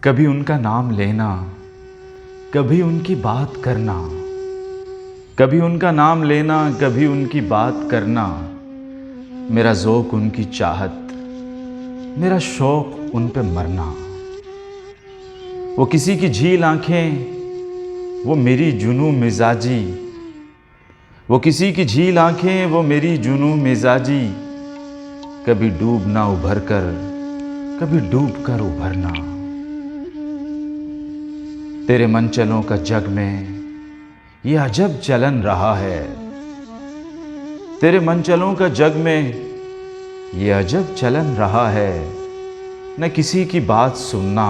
कभी उनका नाम लेना, कभी उनकी बात करना, कभी उनका नाम लेना, कभी उनकी बात करना। मेरा ज़ौक़ उनकी चाहत, मेरा शौक़ उन पे मरना। वो किसी की झील आँखें, वो मेरी जुनूं मिजाजी। वो किसी की झील आँखें, वो मेरी जुनूं मिजाजी। कभी डूबना उभर कर, कभी डूब कर उभरना। तेरे मनचलों का जग में ये अजब चलन रहा है। तेरे मनचलों का जग में ये अजब चलन रहा है। न किसी की बात सुनना,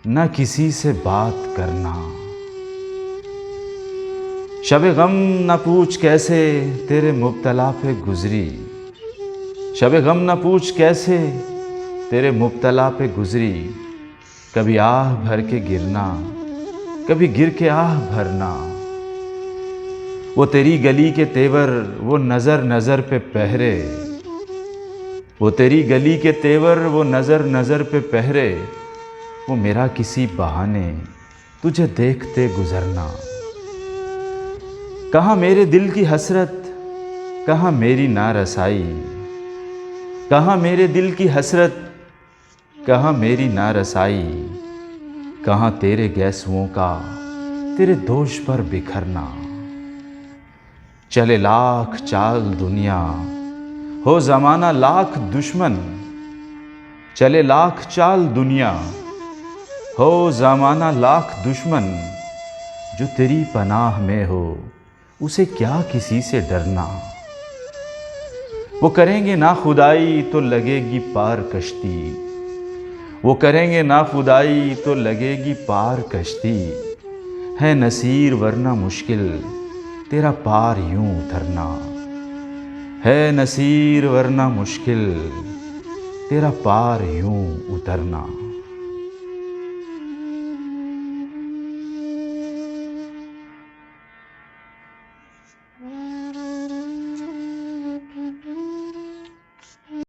न किसी से बात करना। शब गम न पूछ कैसे तेरे मुब्तला पे गुजरी। शब गम न पूछ कैसे तेरे मुब्तला पे गुजरी। कभी आह भर के गिरना, कभी गिर के आह भरना। वो तेरी गली के तेवर, वो नज़र नज़र पे पहरे। वो तेरी गली के तेवर, वो नज़र नज़र पे पहरे। वो मेरा किसी बहाने तुझे देखते गुजरना। कहाँ मेरे दिल की हसरत, कहाँ मेरी नारसाई। कहाँ मेरे दिल की हसरत, कहाँ मेरी नारसाई। कहाँ तेरे गैसुओं का तेरे दोष पर बिखरना। चले लाख चाल दुनिया, हो ज़माना लाख दुश्मन। चले लाख चाल दुनिया, हो ज़माना लाख दुश्मन। जो तेरी पनाह में हो, उसे क्या किसी से डरना। वो करेंगे ना खुदाई तो लगेगी पार कश्ती। वो करेंगे ना खुदाई तो लगेगी पार कश्ती। है नसीर वरना मुश्किल तेरा पार यूं उतरना। है नसीर वरना मुश्किल तेरा पार यूं उतरना।